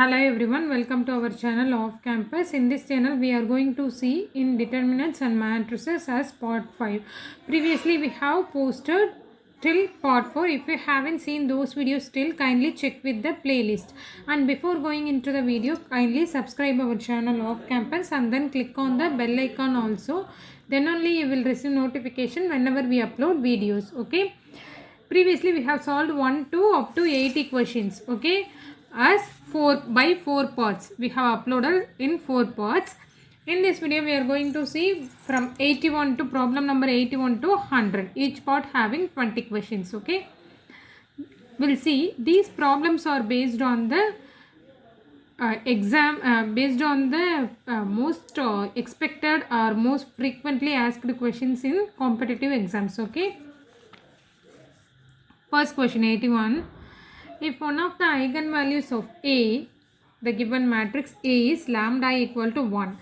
Hello everyone, welcome to our channel Off Campus. In this channel we are going to see indeterminates and matrices as part 5. Previously we have posted till part 4. If you haven't seen those videos still, kindly check with the playlist. And before going into the video, kindly subscribe our channel Off Campus and then click on the bell icon also. Then only you will receive notification whenever we upload videos. Okay. Previously we have solved 1 to up to 80 questions. Okay, as 4 by 4 parts we have uploaded in 4 parts. In this video we are going to see from 81 to problem number 81 to 100, each part having 20 questions. Okay, we'll see these problems are based on the based on the most expected or most frequently asked questions in competitive exams. Okay, first question 81. If one of the eigenvalues of A, the given matrix A is lambda equal to 1,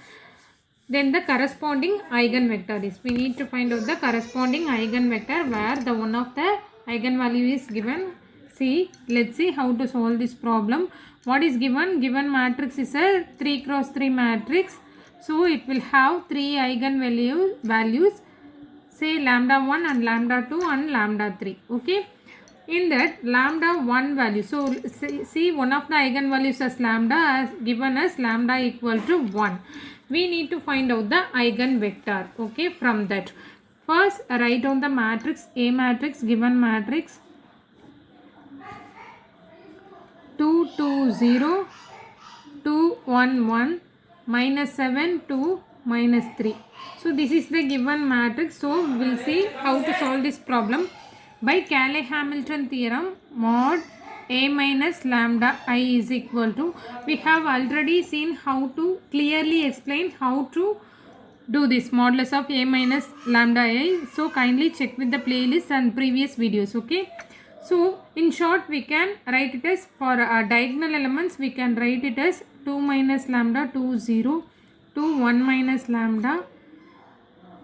then the corresponding eigenvector is. We need to find out the corresponding eigenvector where the one of the eigenvalue is given. See, let's see how to solve this problem. What is given? Given matrix is a 3 cross 3 matrix. So it will have 3 eigenvalues, say lambda 1 and lambda 2 and lambda 3. Okay. In that lambda 1 value, so see one of the eigenvalues as lambda as given as lambda equal to 1. We need to find out the eigenvector. Okay, from that. First write down the matrix, A matrix, given matrix 2 2 0 2 1 1 minus 7 2 minus 3. So this is the given matrix. So we will see how to solve this problem. By Cayley-Hamilton theorem, mod A minus lambda I is equal to, we have already seen how to clearly explain how to do this modulus of A minus lambda I. So kindly check with the playlist and previous videos. Okay. So in short we can write it as, for diagonal elements we can write it as 2 minus lambda 2 0 2 1 minus lambda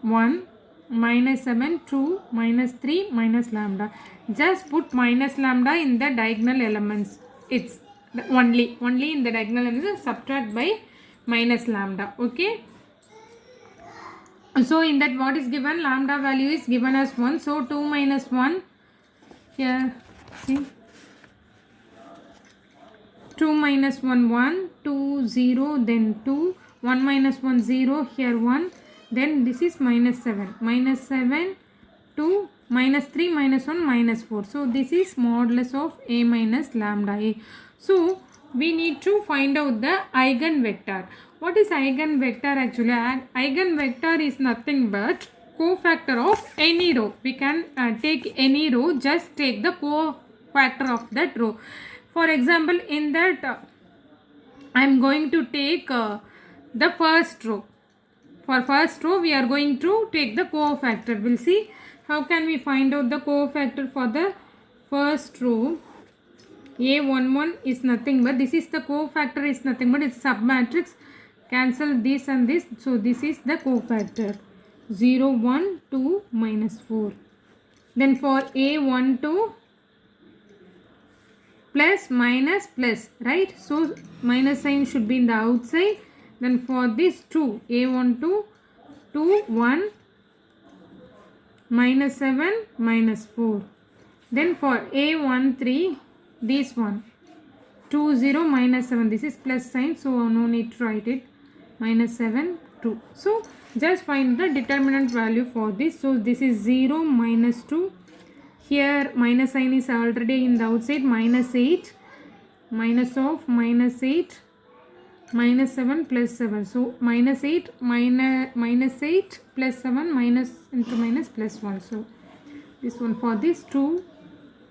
1 minus 7 2 minus 3 minus lambda. Just put minus lambda in the diagonal elements. It's only in the diagonal elements, subtract by minus lambda. Okay, so in that what is given, lambda value is given as 1. So 2 minus 1 here, see 2 minus 1 1 2 0, then 2 1 minus 1 0, here 1, then this is minus 7 2 minus 3 minus 1 minus 4. So this is modulus of A minus lambda A. So we need to find out the eigenvector. What is eigenvector actually? Eigenvector is nothing but cofactor of any row. We can take any row, just take the cofactor of that row. For example, in that I am going to take the first row. For first row we are going to take the cofactor. We'll see how can we find out the cofactor for the first row. A11 is nothing but, this is the cofactor, is nothing but it's submatrix. Cancel this and this. So this is the cofactor 0 1 2 minus 4. Then for A12 plus minus plus, right? So minus sign should be in the outside. Then for this 2, A12 2 1 minus 7 minus 4. Then for A13, this one 2 0 minus 7, this is plus sign, so no need to write it, minus 7 2. So just find the determinant value for this. So this is 0 minus 2, here minus sign is already in the outside, minus 8, minus of minus 8, minus 7 plus 7. So minus 8 minus 8 plus 7, minus into minus plus 1. So this one for this 2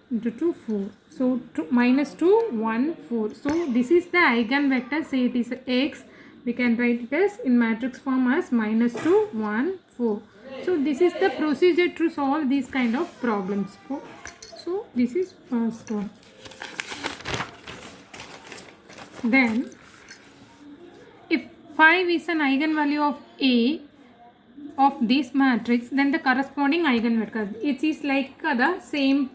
into 2 4. So minus 2 1 4. So this is the eigenvector. Say it is x. We can write it as in matrix form as minus 2 1 4. So this is the procedure to solve these kind of problems. So this is first one. Then 5 is an eigenvalue of A of this matrix, then the corresponding eigenvector. It is like the same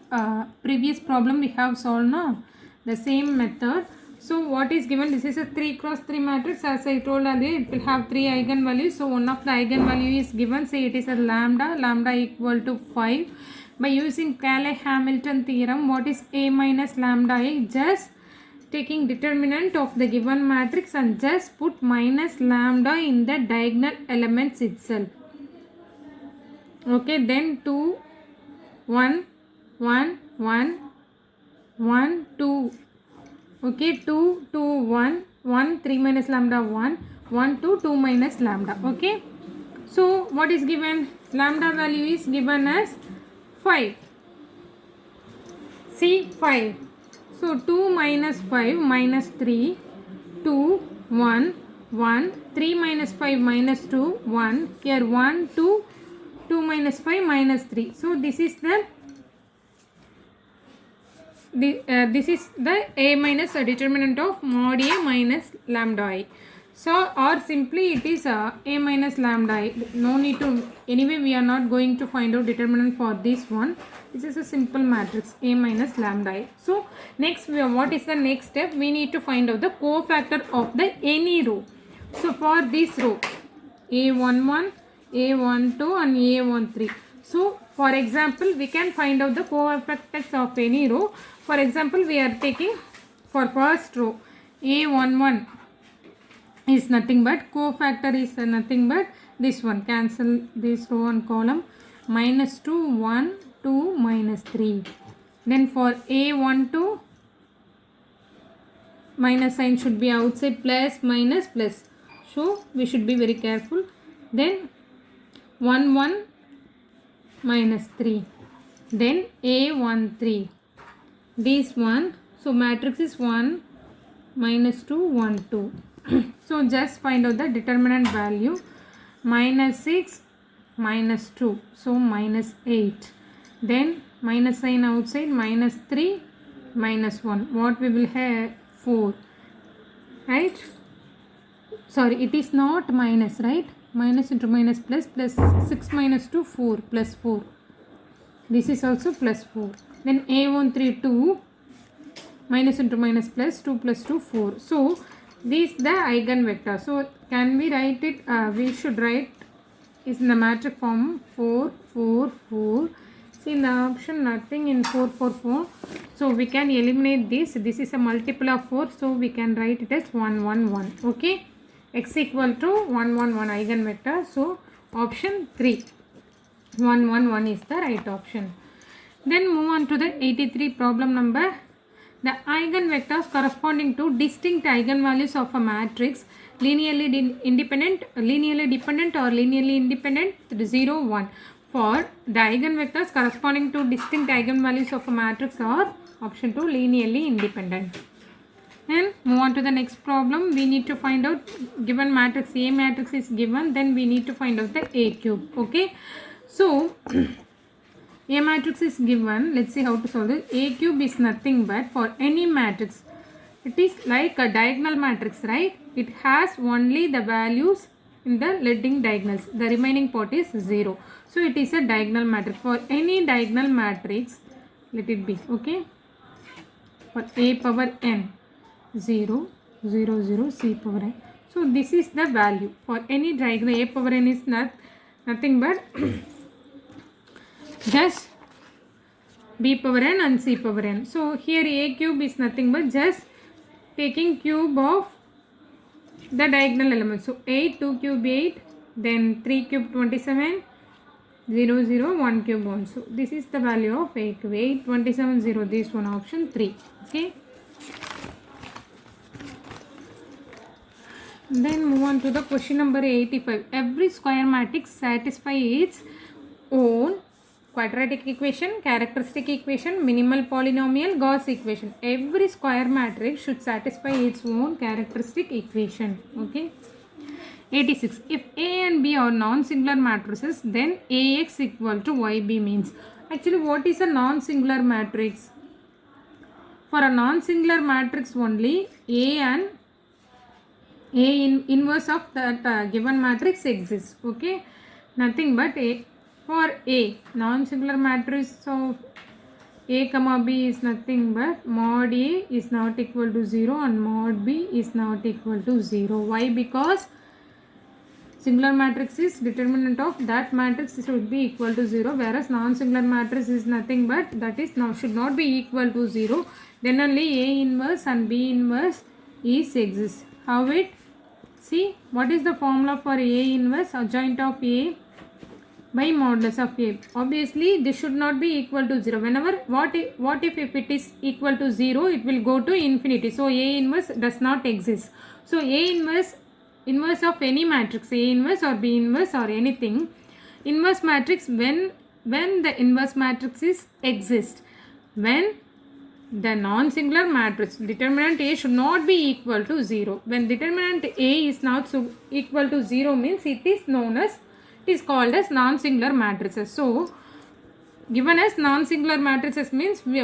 previous problem we have solved now, the same method. So what is given? This is a 3 cross 3 matrix. As I told earlier, it will have 3 eigenvalues. So one of the eigenvalue is given. Say it is a lambda equal to 5. By using Cayley-Hamilton theorem, what is A minus lambda A? Just taking determinant of the given matrix and just put minus lambda in the diagonal elements itself. Okay, then 2, 1, 1, 1, 1, 2. Okay, 2, 2, 1, 1, 3 minus lambda 1, 1, 2, 2 minus lambda. Okay, so what is given? Lambda value is given as 5. See, 5. So 2 minus 5 minus 3, 2, 1, 1, 3 minus 5 minus 2, 1. Here 1, 2, 2 minus 5 minus 3. So this is the A minus a determinant of mod A minus lambda I. So or simply it is a minus lambda I. No need to, anyway we are not going to find out determinant for this one. This is a simple matrix A minus lambda I. So next what is the next step? We need to find out the cofactor of the any row. So for this row A11, A12 and A13. So for example we can find out the cofactors of any row. For example we are taking for first row A11 is nothing but cofactor is nothing but this one. Cancel this row and column. Minus 2, 1, 2, minus 3. Then for A12 minus sign should be outside, plus minus plus. So we should be very careful. Then 1, 1 minus 3. Then A13. This one. So matrix is 1 minus 2, 1, 2. So just find out the determinant value. Minus 6 minus 2. So minus 8. Then minus sign outside, minus 3 minus 1. What we will have? 4. Right? Sorry, it is not minus, right? Minus into minus plus, plus 6 minus 2, 4 plus 4. This is also plus 4. Then A13, 2 minus into minus plus 2 plus 2, 4. So this the eigenvector. So can we write it? We should write is in the matrix form 4, 4, 4. See in the option nothing in 4, 4, 4. So we can eliminate this. This is a multiple of 4. So we can write it as 1, 1, 1. Okay. X equal to 1, 1, 1 eigenvector. So option 3. 1, 1, 1 is the right option. Then move on to the 83 problem number. The eigenvectors corresponding to distinct eigenvalues of a matrix linearly independent, linearly dependent or linearly independent 0, 1. For the eigenvectors corresponding to distinct eigenvalues of a matrix are option 2 linearly independent. And move on to the next problem. We need to find out given matrix A matrix is given, then we need to find out the A cube. Okay. So A matrix is given. Let's see how to solve this. A cube is nothing but for any matrix. It is like a diagonal matrix, right? It has only the values in the leading diagonals. The remaining part is 0. So it is a diagonal matrix. For any diagonal matrix, let it be. Okay. For A power n, 0, 0, 0, C power n. So this is the value. For any diagonal, A power n is nothing but just B power n and C power n. So here A cube is nothing but just taking cube of the diagonal elements. So 8, 2 cube 8, then 3 cube 27, 0, 0, 1 cube 1. So this is the value of A cube. 8, 27, 0. This one option 3. Okay. Then move on to the question number 85. Every square matrix satisfies its own quadratic equation, characteristic equation, minimal polynomial, Gauss equation. Every square matrix should satisfy its own characteristic equation. Okay. 86. If A and B are non-singular matrices, then AX equal to YB means. Actually, what is a non-singular matrix? For a non-singular matrix only, A and A inverse of that given matrix exists. Okay. Nothing but A. For A, non-singular matrix of a comma b is nothing but mod a is not equal to 0 and mod b is not equal to 0. Why? Because singular matrix is determinant of that matrix should be equal to 0, whereas non-singular matrix is nothing but that is now should not be equal to 0. Then only A inverse and B inverse is exist. How it? See, what is the formula for A inverse? Adjoint of A by modulus of A. Obviously this should not be equal to 0. Whenever what if it is equal to 0, it will go to infinity. So A inverse does not exist. So A inverse of any matrix, A inverse or B inverse or anything, inverse matrix when the inverse matrix is exist, when the non-singular matrix determinant A should not be equal to 0. When determinant A is not equal to 0 means it is called as non-singular matrices. So given as non-singular matrices means we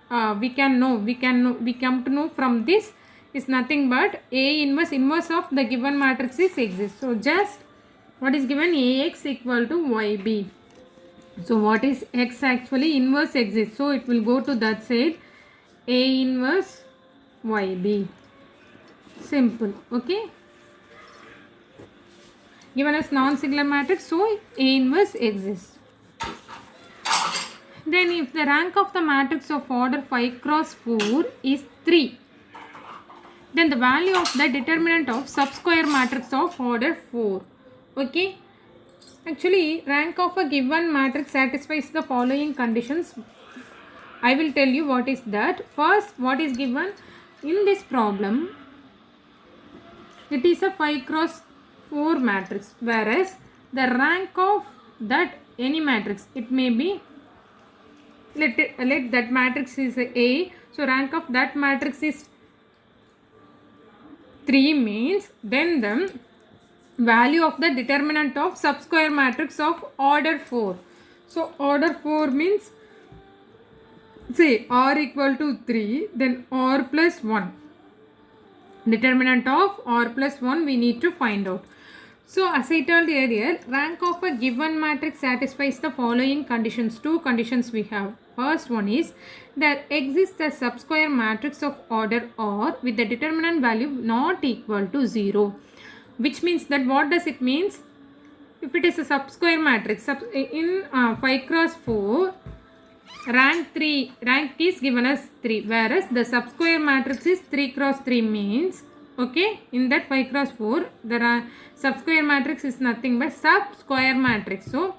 come to know from this is nothing but A inverse of the given matrices exists. So just what is given? Ax equal to yb. So what is x? Actually inverse exists, so it will go to that side. A inverse yb. Simple. Okay, given as non-singular matrix, so A inverse exists. Then if the rank of the matrix of order 5 cross 4 is 3, then the value of the determinant of subsquare matrix of order 4. Okay, actually rank of a given matrix satisfies the following conditions. I will tell you what is that. First, what is given in this problem? It is a 5 cross 4 matrix, whereas the rank of that any matrix, it may be, let that matrix is A, so rank of that matrix is 3 means then the value of the determinant of subsquare matrix of order 4. So order 4 means, say R equal to 3, then R plus 1. Determinant of R plus 1 we need to find out. So as I told earlier, rank of a given matrix satisfies the following conditions. Two conditions we have. First one is there exists a subsquare matrix of order R with the determinant value not equal to 0. Which means that what does it means? If it is a subsquare matrix in 5 cross 4, rank is given as 3, whereas the subsquare matrix is 3 cross 3 means, okay, in that 5 cross 4 the subsquare matrix is nothing but subsquare matrix. So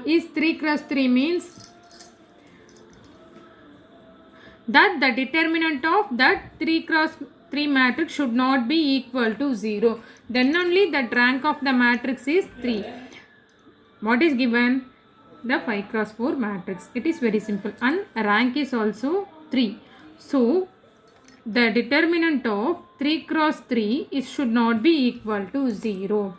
is 3 cross 3 means that the determinant of that 3 cross 3 matrix should not be equal to 0. Then only that rank of the matrix is 3. What is given? The 5 cross 4 matrix. It is very simple, and rank is also 3. So the determinant of 3 cross 3 should not be equal to 0.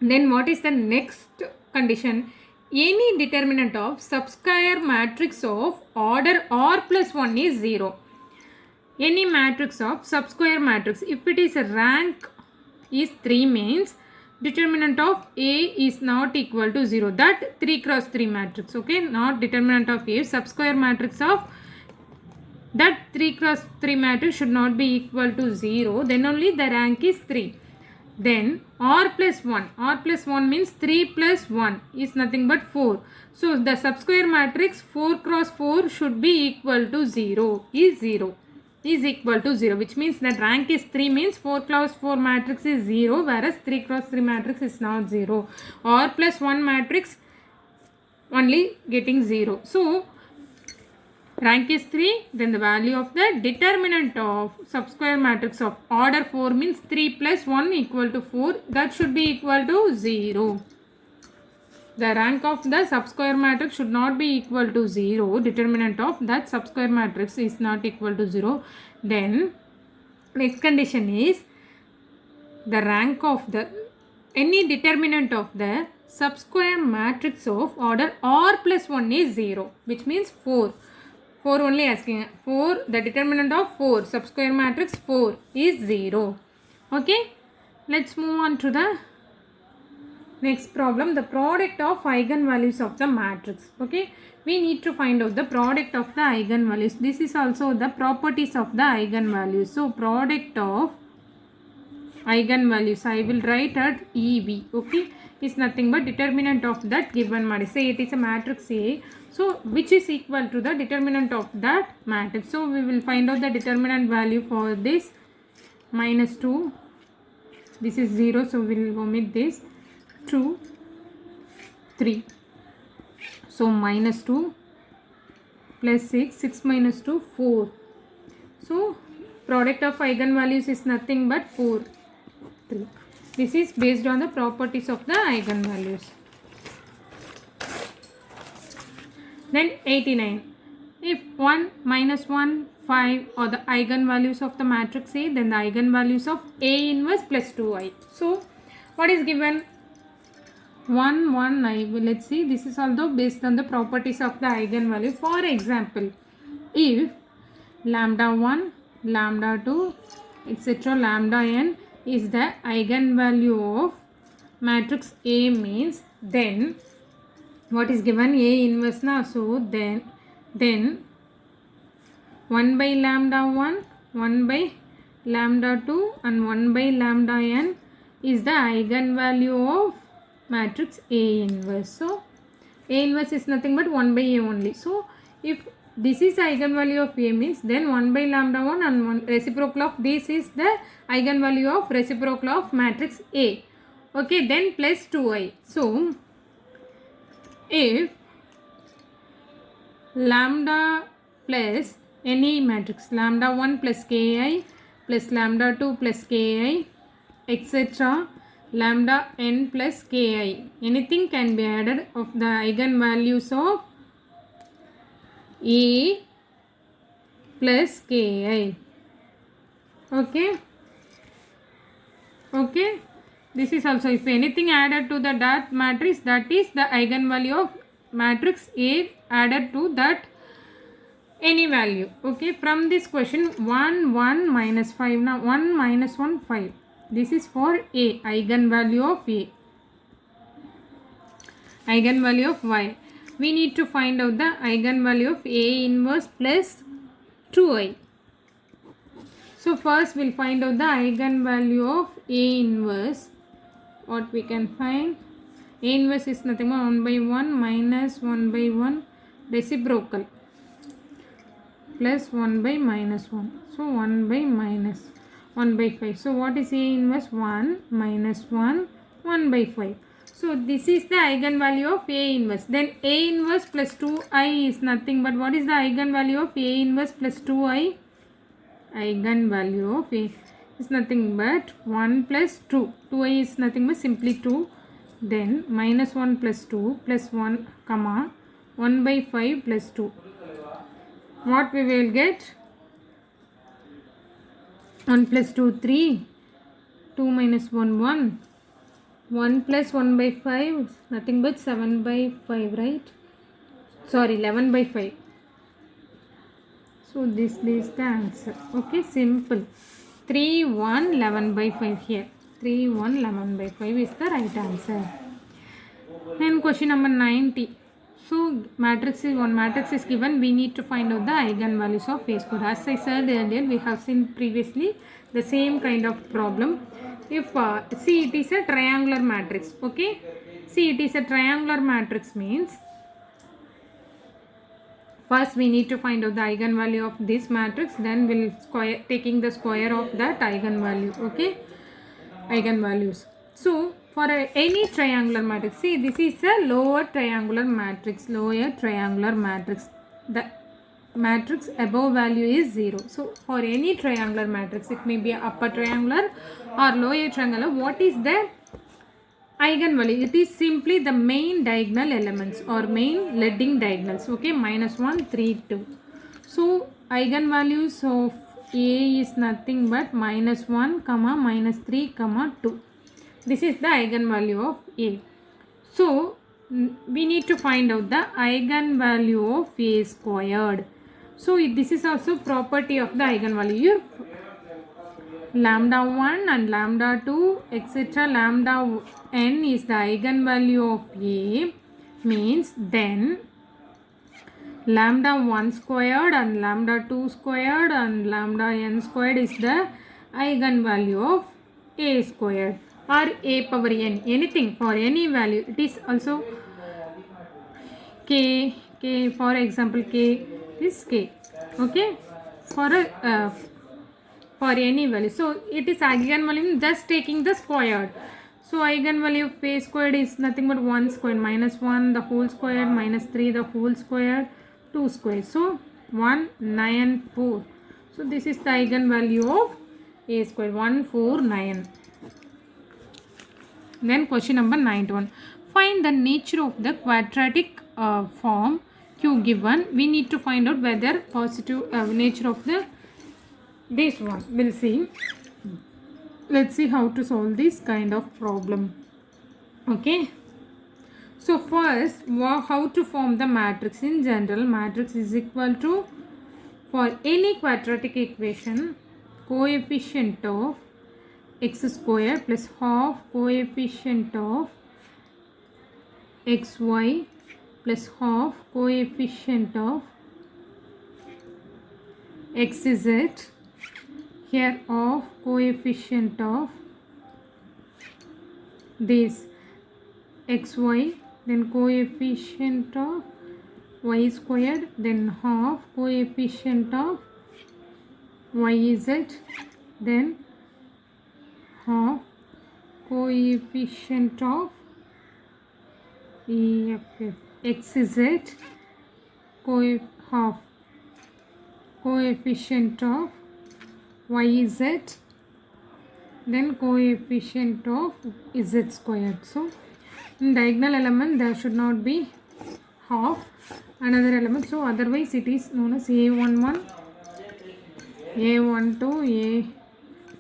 Then what is the next condition? Any determinant of subsquare matrix of order R plus 1 is 0. Any matrix of subsquare matrix, if it is a rank is 3 means determinant of A is not equal to 0. That 3 cross 3 matrix, okay, not determinant of A, subsquare matrix of that 3 cross 3 matrix should not be equal to 0. Then only the rank is 3. Then R plus 1 means 3 plus 1 is nothing but 4. So the subsquare matrix 4 cross 4 should be equal to 0, is equal to 0, which means that rank is 3 means 4 cross 4 matrix is 0, whereas 3 cross 3 matrix is not 0. R plus 1 matrix only getting 0. So rank is 3, then the value of the determinant of subsquare matrix of order 4 means 3 plus 1 equal to 4, that should be equal to 0. The rank of the subsquare matrix should not be equal to 0. Determinant of that subsquare matrix is not equal to 0. Then next condition is the rank of the any determinant of the subsquare matrix of order R plus 1 is 0, which means 4. 4 only asking. 4, the determinant of 4, subsquare matrix 4 is 0. Okay, let's move on to the Next problem, the product of eigenvalues of the matrix. Okay, we need to find out the product of the eigenvalues. This is also the properties of the eigenvalues. So product of eigenvalues, I will write at EV. Okay, is nothing but determinant of that given matrix. Say it is a matrix A, so which is equal to the determinant of that matrix. So we will find out the determinant value for this. -2, this is 0, so we will omit this. 2, 3, so -2 plus 6, 6 minus 2, 4. So product of eigenvalues is nothing but 4, 3. This is based on the properties of the eigenvalues. Then 89, if 1, -1, 5 are the eigenvalues of the matrix A, then the eigenvalues of A inverse plus 2i. So what is given? 1, 1, I will, let's see, this is also based on the properties of the eigenvalue. For example, if lambda 1, lambda 2, etc., lambda n is the eigenvalue of matrix A means, then what is given? A inverse now. So then 1 by lambda 1, 1 by lambda 2 and 1 by lambda n is the eigenvalue of matrix A inverse. So A inverse is nothing but 1 by A only. So if this is eigenvalue of A means, then 1 by lambda 1 and 1 reciprocal of this is the eigenvalue of reciprocal of matrix A. Okay, then plus 2i. So if lambda plus any matrix, lambda 1 plus ki plus lambda 2 plus ki, etc., lambda n plus ki, anything can be added of the eigenvalues of A plus ki. Okay, okay, this is also, if anything added to the that matrix, that is the eigenvalue of matrix A added to that any value. Okay, from this question, 1, 1 minus 5. Now 1 minus 1, 5. This is for A, eigenvalue of A. Eigenvalue of Y. We need to find out the eigenvalue of A inverse plus 2i. So first we'll find out the eigenvalue of A inverse. What we can find? A inverse is nothing but 1 by 1 minus 1 by 1 reciprocal plus 1 by minus 1. So 1 by minus 1 by 5. So what is A inverse? 1 minus 1, 1 by 5. So this is the eigenvalue of A inverse. Then A inverse plus 2i is nothing but, what is the eigenvalue of A inverse plus 2i? Eigenvalue of A is nothing but 1 plus 2. 2i is nothing but simply 2. Then minus 1 plus 2 plus 1 comma 1 by 5 plus 2. What we will get? 1 plus 2, 3. 2 minus 1, 1. 1 plus 1 by 5 is nothing but 7 by 5, right? Sorry, 11 by 5. So this is the answer. Okay, simple. 3, 1, 11 by 5 here. 3, 1, 11 by 5 is the right answer. Then question number 90. So matrix is given. We need to find out the eigenvalues of A square. As I said earlier, we have seen previously the same kind of problem. If see, it is a triangular matrix. Okay, see, it is a triangular matrix means, first we need to find out the eigenvalue of this matrix, then we'll taking the square of that eigenvalue. Okay, eigenvalues. So for any triangular matrix, see, this is a lower triangular matrix. The matrix above value is 0. So for any triangular matrix, it may be upper triangular or lower triangular, what is the eigenvalue? It is simply the main diagonal elements or main leading diagonals. Okay, minus 1, 3, 2. So eigenvalues of A is nothing but minus 1 comma minus 3 comma 2. This is the eigenvalue of A. So we need to find out the eigenvalue of A squared. So this is also property of the eigenvalue. lambda 1 and lambda 2 etc. lambda n is the eigenvalue of A, means then lambda 1 squared and lambda 2 squared and lambda n squared is the eigenvalue of A squared or A power n, anything for any value. It is also k, for example k is k, okay, for for any value. So it is eigenvalue just taking the squared. So eigenvalue of A squared is nothing but 1 squared minus 1 the whole squared minus 3 the whole squared 2 squared. So 194. So this is the eigenvalue of A squared, 149. Then question number 91. Find the nature of the quadratic form Q given. We need to find out whether positive nature of the this one. We'll see. Let's see how to solve this kind of problem. Okay. So first, how to form the matrix. In general, matrix is equal to, for any quadratic equation, coefficient of x square plus half coefficient of xy plus half coefficient of xz, here of coefficient of this xy, then coefficient of y squared, then half coefficient of yz, then half coefficient of xz, half coefficient of yz, then coefficient of z squared. So in diagonal element there should not be half another element, so otherwise it is known as a11, a12,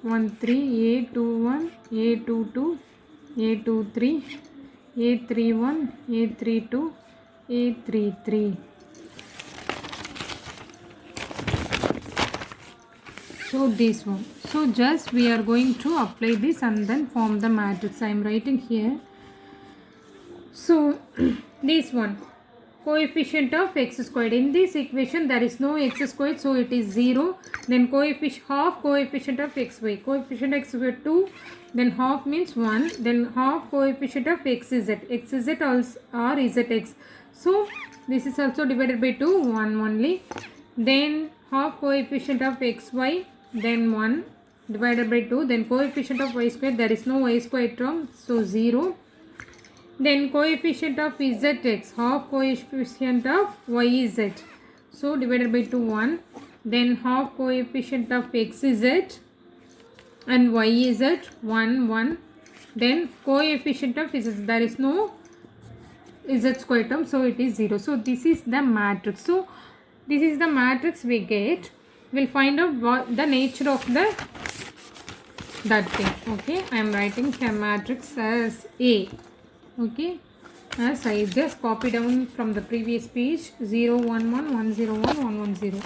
a13, a21, a22, a23, a31, a32, a33. So this one. So just we are going to apply this and then form the matrix. I am writing here. So this one, coefficient of x squared. In this equation there is no x squared, so it is 0. Then half coefficient of xy. Coefficient x squared 2. Then half means 1. Then half coefficient of xz. Xz also or zx. So this is also divided by 2. 1 only. Then half coefficient of xy. Then 1 divided by 2. Then coefficient of y squared. There is no y squared term, so 0. Then coefficient of zx, half coefficient of yz, so divided by 2, 1. Then half coefficient of xz and yz, 1, 1. Then coefficient of z, there is no z square term, so it is 0. So this is the matrix. So this is the matrix we get. We'll find out what the nature of that thing. Okay, I am writing a matrix as A. Okay, as I just copy down from the previous page, 0, 1, 1, 1, 0, 1, 1, 1, 0.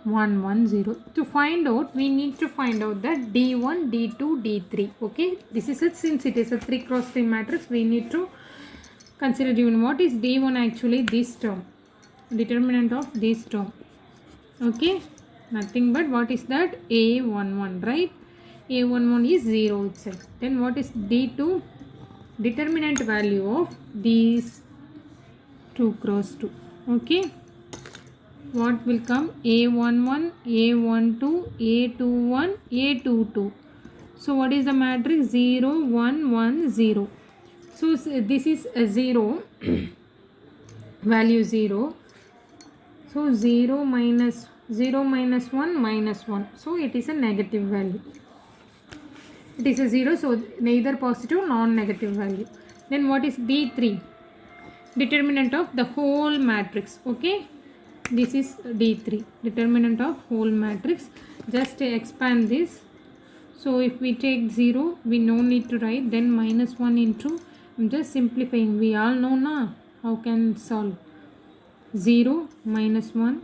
1, 1, 0. To find out, we need to find out the D1, D2, D3. Okay, this is it. Since it is a 3 cross 3 matrix, we need to consider D1. What is D1 actually? This term, determinant of this term. Okay, nothing but what is that? A11, right? A11 is 0 itself. Then what is D2? Determinant value of these 2 cross 2. Okay. What will come? A11, A12, A21, A22. So what is the matrix? 0, 1, 1, 0. So this is a 0. Value 0. So 0 minus 1 minus 1. So it is a negative value. It is a 0, so neither positive nor negative value. Then what is D3? Determinant of the whole matrix. Okay, this is D3, determinant of whole matrix. Just expand this. So if we take 0, we no need to write. Then minus 1 into, I'm just simplifying. We all know na how can solve. 0 minus 1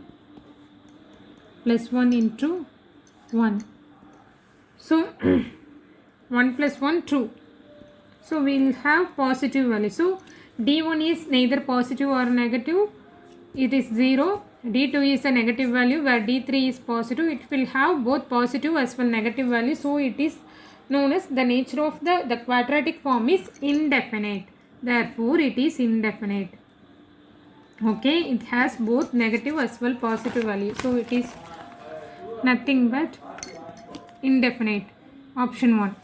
plus 1 into 1. So 1 plus 1 2. So we will have positive value. So d1 is neither positive or negative. It is 0. d2 is a negative value where d3 is positive. It will have both positive as well negative value. So it is known as the nature of the quadratic form is indefinite. Therefore it is indefinite. Okay, it has both negative as well positive value. So it is nothing but indefinite. Option 1.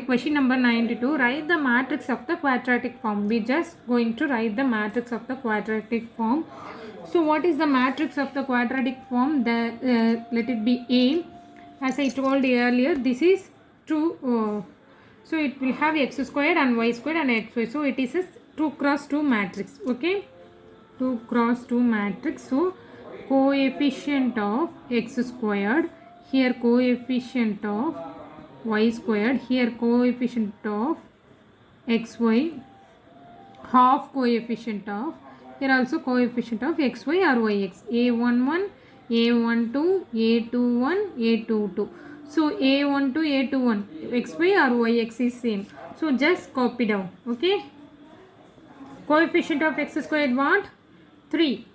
Question number 92. Write the matrix of the quadratic form. We just going to write the matrix of the quadratic form. So what is the matrix of the quadratic form? Let it be A. As I told earlier, this is true. So it will have x squared and y squared and xy. So it is a 2 cross 2 matrix. Okay, 2 cross 2 matrix. So coefficient of x squared, here coefficient of y squared, here coefficient of xy, half coefficient of, here also coefficient of xy or yx, a11, a12, a21, a22. So a12, a21, xy or yx is same. So just copy down. Okay, coefficient of x squared what? 3.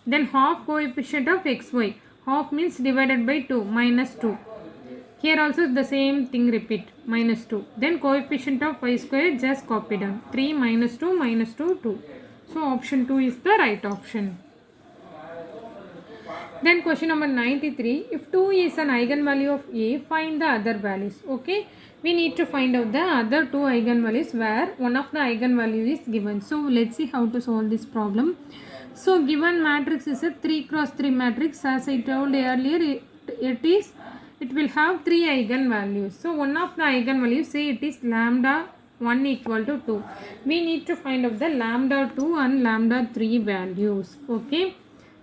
Then half coefficient of xy, half means divided by 2, minus 2. Here also the same thing repeat, minus 2. Then coefficient of y square, just copy down, 3 minus 2 minus 2, 2. So option 2 is the right option. Then question number 93. If 2 is an eigenvalue of A, find the other values. Okay, we need to find out the other 2 eigenvalues where one of the eigenvalue is given. So let's see how to solve this problem. So given matrix is a 3 cross 3 matrix. As I told earlier, it will have 3 eigenvalues. So one of the eigenvalues, say it is lambda 1 equal to 2. We need to find out the lambda 2 and lambda 3 values. Okay,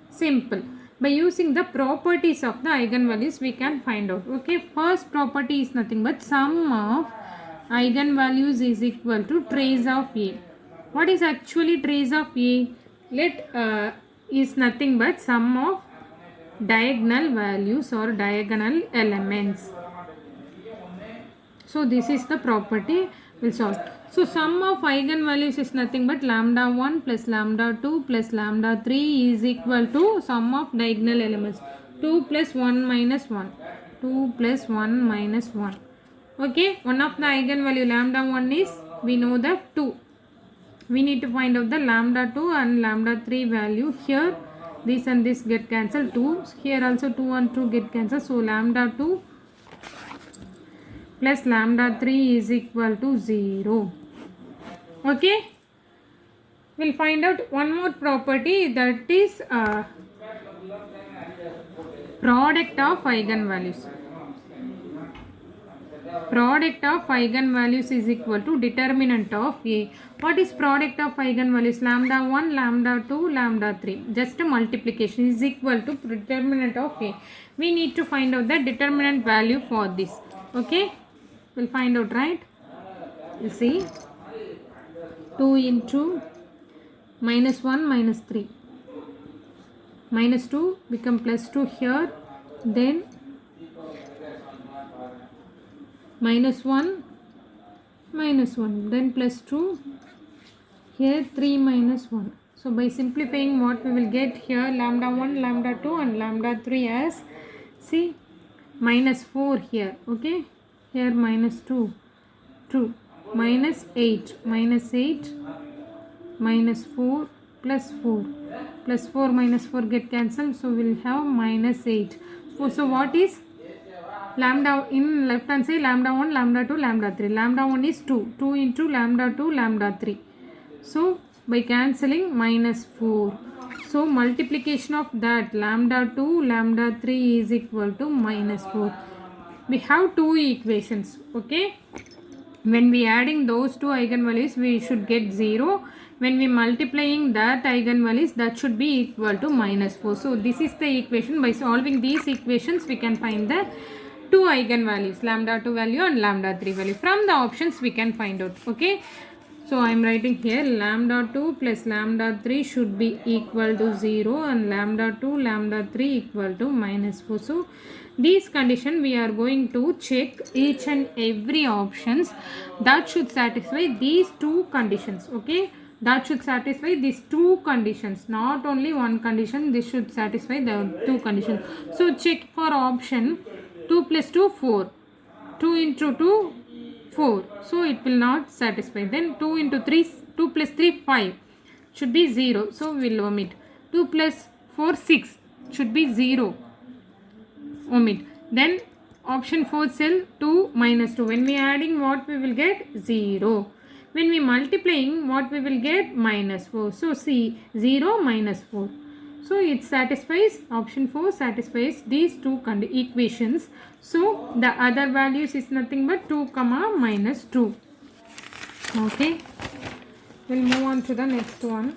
simple. By using the properties of the eigenvalues, we can find out. Okay, first property is nothing but sum of eigenvalues is equal to trace of A. What is actually trace of A? Is nothing but sum of diagonal values or diagonal elements. So this is the property we'll solve. So sum of eigenvalues is nothing but lambda 1 plus lambda 2 plus lambda 3 is equal to sum of diagonal elements. 2 plus 1 minus 1. 2 plus 1 minus 1. Okay, one of the eigenvalue lambda 1 is, we know that 2. We need to find out the lambda 2 and lambda 3 value. Here this and this get cancelled, 2. Here also 2 and 2 get cancelled. So lambda 2 plus lambda 3 is equal to 0. Okay, we'll find out one more property, that is product of eigenvalues. Product of eigenvalues is equal to determinant of A. What is product of eigenvalues? Lambda 1, lambda 2, lambda 3. Just a multiplication is equal to determinant of A. We need to find out the determinant value for this. Okay, we'll find out, right? We'll see. 2 into minus 1 minus 3. Minus 2 become plus 2 here. Then minus 1 minus 1. Then plus 2. Here 3 minus 1. So by simplifying, what we will get here, lambda 1, lambda 2 and lambda 3 as, see, minus 4 here. Okay, here minus 2, 2, minus 8, minus 8, minus 4, plus 4. Plus 4 minus 4 get cancelled. So we will have minus 8. So what is lambda in left hand side? Lambda 1, lambda 2, lambda 3. Lambda 1 is 2. 2 into lambda 2, lambda 3. So by cancelling, minus 4. So multiplication of that lambda 2, lambda 3 is equal to minus 4. We have two equations. Okay, when we adding those two eigenvalues, we should get 0. When we multiplying that eigenvalues, that should be equal to minus 4. So this is the equation. By solving these equations, we can find the two eigenvalues, lambda 2 value and lambda 3 value. From the options we can find out. Okay. So I am writing here lambda 2 plus lambda 3 should be equal to 0 and lambda 2 lambda 3 equal to minus 4. So these condition we are going to check each and every options that should satisfy these two conditions. Okay, that should satisfy these two conditions, not only one condition. This should satisfy the two conditions. So check for option 2 plus 2 4, 2 into 2 4, so it will not satisfy. Then 2 into 3, 2 plus 3 5 should be 0, so we will omit. 2 plus 4 6 should be 0, omit. Then option 4 cell 2 minus 2, when we adding what we will get 0, when we multiplying what we will get minus 4. So see 0 minus 4, so it satisfies, option 4 satisfies these two equations. So the other values is nothing but 2 comma minus 2. Okay, we'll move on to the next one.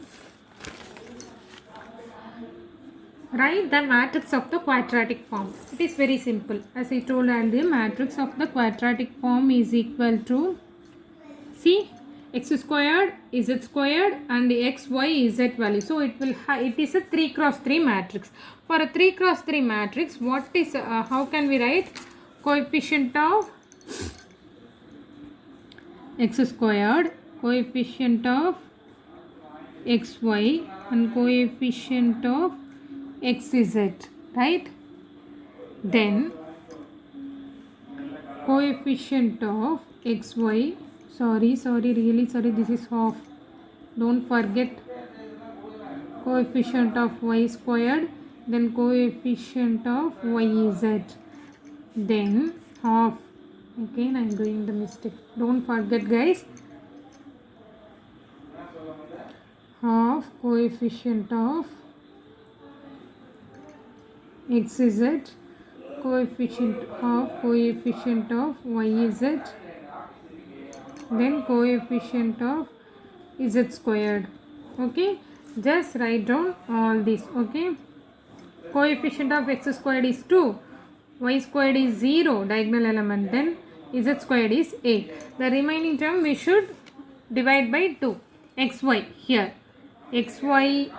Write the matrix of the quadratic form. It is very simple. As I told earlier, matrix of the quadratic form is equal to, see, x squared, z squared and x, y, z value. So it is a 3 cross 3 matrix. For a 3 cross 3 matrix, what is how can we write? Coefficient of x squared, coefficient of xy and coefficient of xz, right? Then coefficient of xy, sorry, really sorry, this is half, don't forget, coefficient of y squared, then coefficient of yz, then half. Again I am doing the mistake, don't forget guys, half coefficient of xz, coefficient of yz, then coefficient of z squared. Okay, just write down all this. Okay, coefficient of x squared is 2, y squared is 0, diagonal element, then z squared is 8. The remaining term we should divide by 2. xy here, xy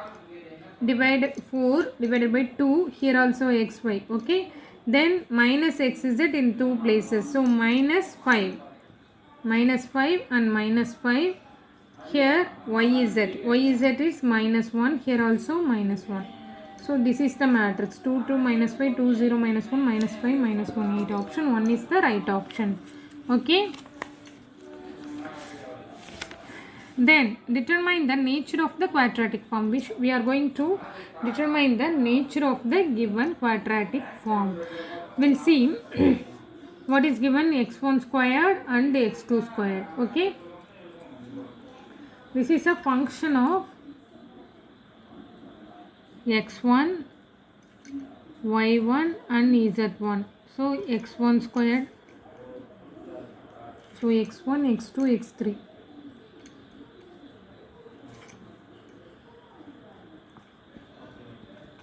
divided 4 divided by 2, here also xy. Okay, then minus xz in two places, so minus 5 and minus 5. Here yz is minus 1, here also minus 1. So this is the matrix 2 2 minus 5 2 0 minus 1 minus 5 minus 1 8. Option 1 is the right option. Okay, then determine the nature of the quadratic form. We are going to determine the nature of the given quadratic form. We'll see what is given, x1 squared and x2 squared. Okay, this is a function of x1, y1 and z1. So x1 squared, so x1, x2, x3.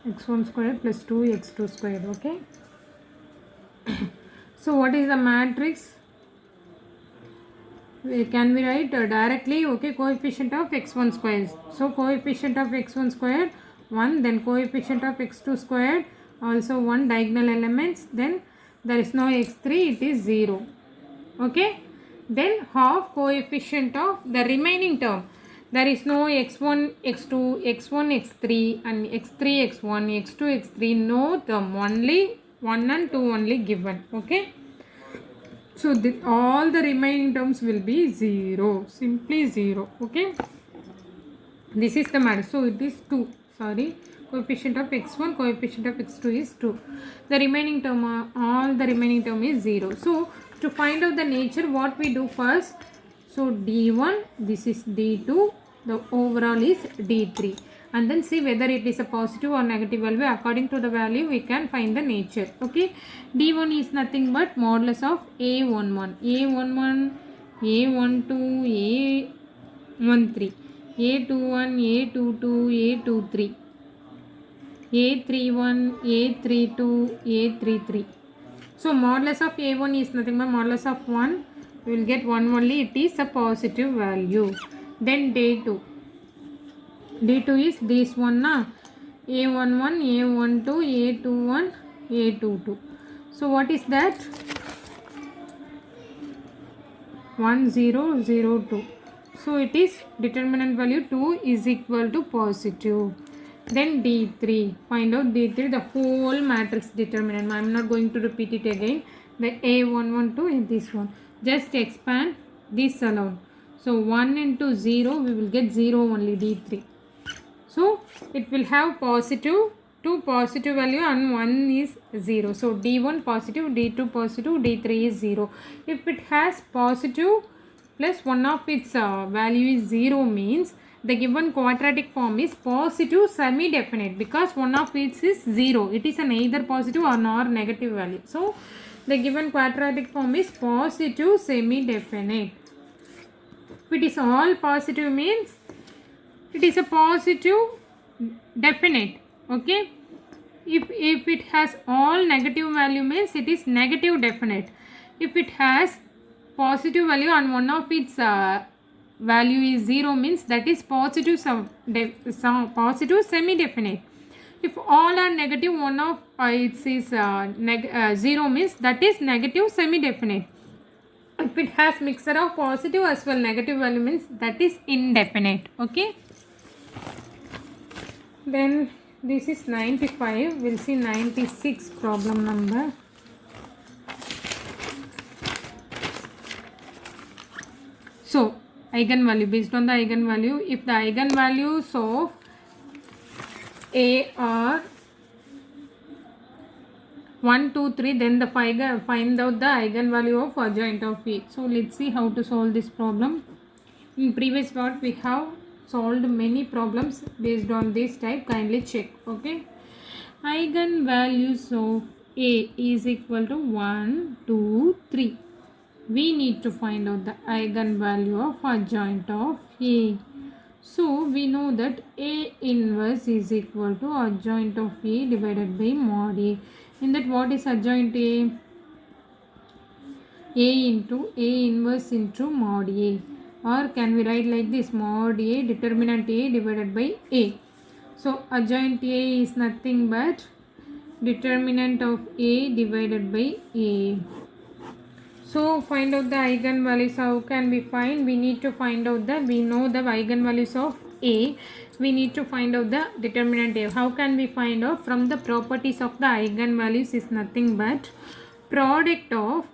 x1 squared plus 2x2 squared. Okay, so what is the matrix? Can we write directly? Okay, coefficient of x1 squared, so coefficient of x1 squared 1, then coefficient of x2 squared also 1, diagonal elements, then there is no x3, it is 0. Okay, then half coefficient of the remaining term, there is no x1 x2 x1 x3 and x3 x1 x2 x3, no term, only 1 and 2 only given. Okay, so all the remaining terms will be 0, simply 0. Okay, this is the matrix. So it is 2, sorry, coefficient of x1, coefficient of x2 is 2. The remaining term, all the remaining term is 0. So to find out the nature, what we do first? So d1, this is d2, the overall is d3, and then see whether it is a positive or negative value. According to the value we can find the nature. Okay, d1 is nothing but modulus of a11, a11, a12, a13, a21, a22, a23, a31, a32, a33. So modulus of A1 is nothing but modulus of 1. We will get 1 only. It is a positive value. Then day 2. Day 2 is this one na. A11, A12, A21, A22. So what is that? 1002. So it is determinant value 2 is equal to positive. Then D3. Find out D3, the whole matrix determinant. I am not going to repeat it again. The A112 is this one. Just expand this alone. So 1 into 0, we will get 0 only, D3. So it will have positive, 2 positive value and 1 is 0. So D1 positive, D2 positive, D3 is 0. If it has positive plus one of its value is 0 means the given quadratic form is positive semi-definite, because one of its is 0. It is an either positive or nor negative value. So the given quadratic form is positive semi-definite. If it is all positive means it is a positive definite. Okay. If it has all negative value means it is negative definite. If it has positive value and one of its value is 0 means that is positive positive semi-definite. If all are negative, one of its is 0 means that is negative semi-definite. If it has mixture of positive as well negative value means that is indefinite. Okay. Then this is 95. We'll see 96 problem number. So eigenvalue, based on the eigenvalue, if the eigenvalues of A are 1, 2, 3, then the find out the eigenvalue of adjoint of A. So let's see how to solve this problem. In previous part we have solved many problems based on this type. Kindly check. Okay. Eigenvalues of A is equal to 1, 2, 3. We need to find out the eigenvalue of adjoint of A. So we know that A inverse is equal to adjoint of A divided by mod A. In that, what is adjoint A? A into A inverse into mod A. Or can we write like this, mod A determinant A divided by A. So adjoint A is nothing but determinant of A divided by A. So find out the eigenvalues. How can we find? We need to find out we know the eigenvalues of A. We need to find out the determinant A. How can we find out? From the properties of the eigenvalues is nothing but product of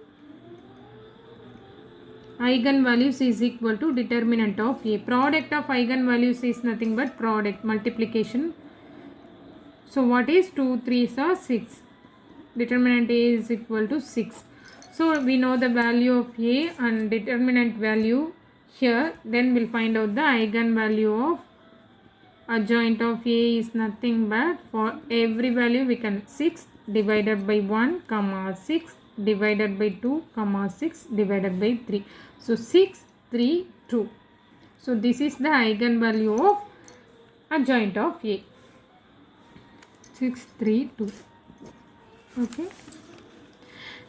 eigenvalues is equal to determinant of A. Product of eigenvalues is nothing but product, multiplication. So what is 2 3s are 6. Determinant A is equal to 6. So we know the value of A and determinant value here. Then we'll find out the eigenvalue of adjoint of A is nothing but, for every value we can 6 divided by 1 comma 6 divided by 2 comma 6 divided by 3. So 6 3 2. So this is the eigenvalue of adjoint of A. 6 3 2. Okay.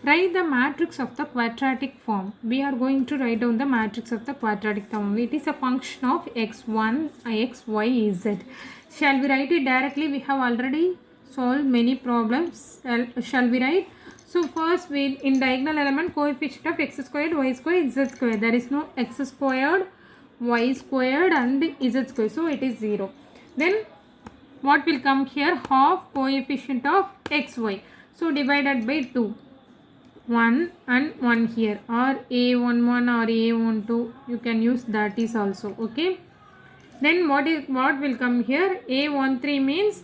Write the matrix of the quadratic form. We are going to write down the matrix of the quadratic form. It is a function of x1, x, y, z. Shall we write it directly? We have already solved many problems. Shall we write? So first, we in diagonal element coefficient of x squared, y squared, z squared. There is no x squared, y squared and z squared. So it is 0. Then what will come here? Half coefficient of xy. So divided by 2. 1 and 1 here, or a11 or a12, you can use that is also. Okay. Then what will come here? A13 means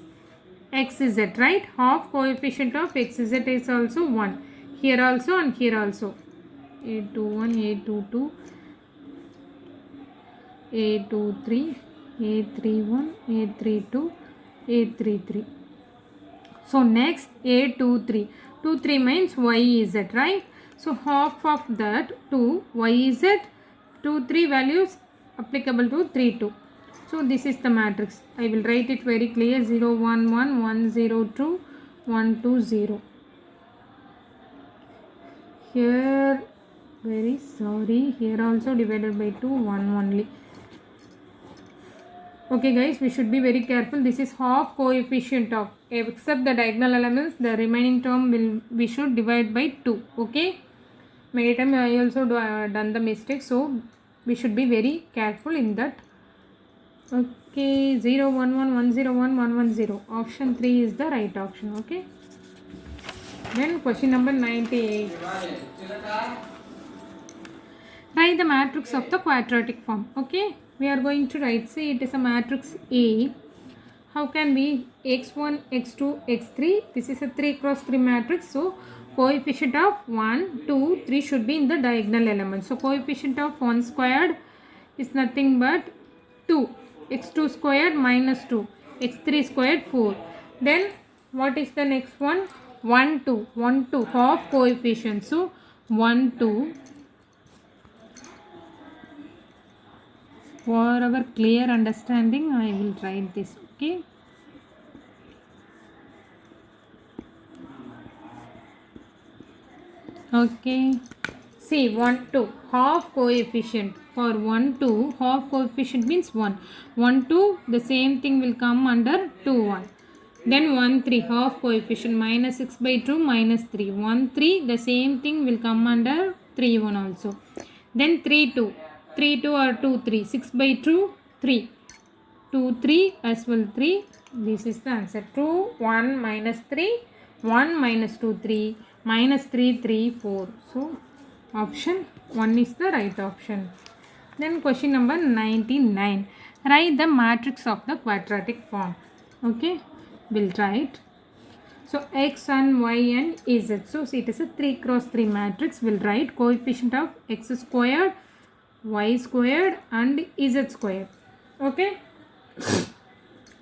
xz, right? Half coefficient of xz is also 1. Here also and here also. A21, A22, A23, A31, A32, A33. So next A23. 2 3 means yz, right? So half of that 2 yz, 2 3 values applicable to 3 2. So this is the matrix. I will write it very clear. 0 1 1 1 0 2 1 2 0. here, very sorry, here also divided by 2, 1 only. Okay guys, we should be very careful. This is half coefficient of, except the diagonal elements, the remaining term we should divide by 2. Okay, many times I also done the mistake, so we should be very careful in that. Okay, 0 1 1 1 0 1 1 1 0, option 3 is the right option. Okay, then question number 98. Write the matrix of the quadratic form. Okay, we are going to write, say it is a matrix A. How can we, x1 x2 x3, this is a 3 cross 3 matrix, so coefficient of 1 2 3 should be in the diagonal element. So coefficient of 1 squared is nothing but 2, x2 squared minus 2, x3 squared 4. Then what is the next one? 1 2, 1 2, half coefficient, so 1 2. For our clear understanding, I will write this. Okay, okay, see 1 2 half coefficient. For 1 2 half coefficient means 1 1 2, the same thing will come under 2 1. Then 1 3 half coefficient, minus 6 by 2 minus 3, 1 3, the same thing will come under 3 1 also. Then 3 2, 3 2 or 2 3, 6 by 2 3, 2 3 as well 3. This is the answer. 2 1 minus 3, 1 minus 2 3, minus 3 3 4. So option 1 is the right option. Then question number 99. Write the matrix of the quadratic form. Okay, we'll write. So x and y and z. So it is a 3 cross 3 matrix. We'll write coefficient of x squared, y squared and z squared. Okay,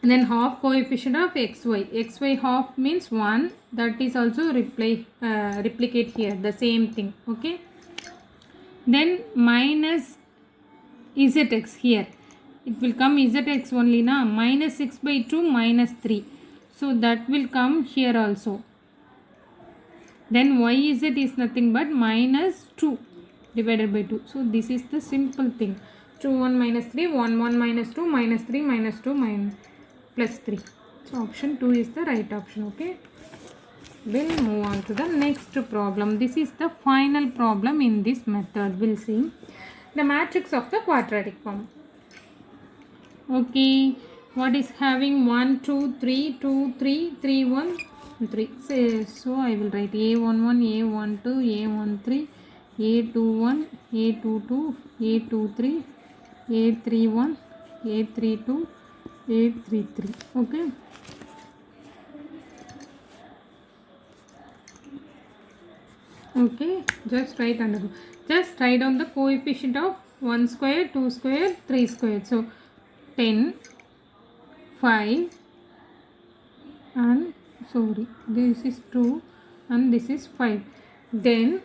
then half coefficient of xy half means 1, that is also replicate here, the same thing. Okay, then minus zx, here it will come zx only na, minus 6 by 2 minus 3, so that will come here also. Then yz is nothing but minus 2 divided by 2. So this is the simple thing. 2 1 minus 3, 1 1 minus 2 minus 3 minus 2 minus plus 3. So option 2 is the right option. Okay, we'll move on to the next problem. This is the final problem in this method. We'll see the matrix of the quadratic form. Okay, what is having 1 2 3 2 3 3 1 3. So I will write a11 a12 a13 a21 a22 a23 a31 a32 a33. Okay, okay, just write under, just write down the coefficient of 1 square 2 square 3 square. So 10 5 and sorry, this is 2 and this is 5. Then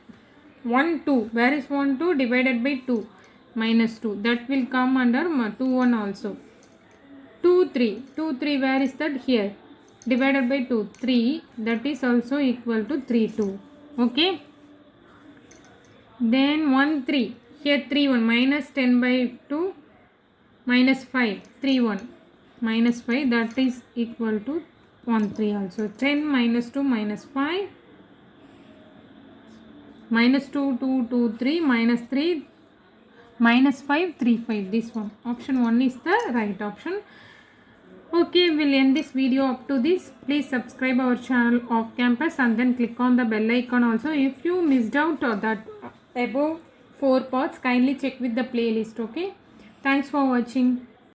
1 2, where is 1 2? Divided by 2 minus 2, that will come under 2 1 also. 2 3, 2 3, where is that? Here, divided by 2 3, that is also equal to 3 2. Okay, then 1 3, here 3 1, minus 10 by 2 minus 5 3 1 minus 5, that is equal to 1 3 also. 10 minus 2 minus 5 minus 2 2 2 3 minus 3 minus 5 3 5. This one, option 1 is the right option. Okay, we'll end this video up to this. Please subscribe our channel Off Campus and then click on the bell icon also. If you missed out that above 4 parts, kindly check with the playlist. Okay, thanks for watching.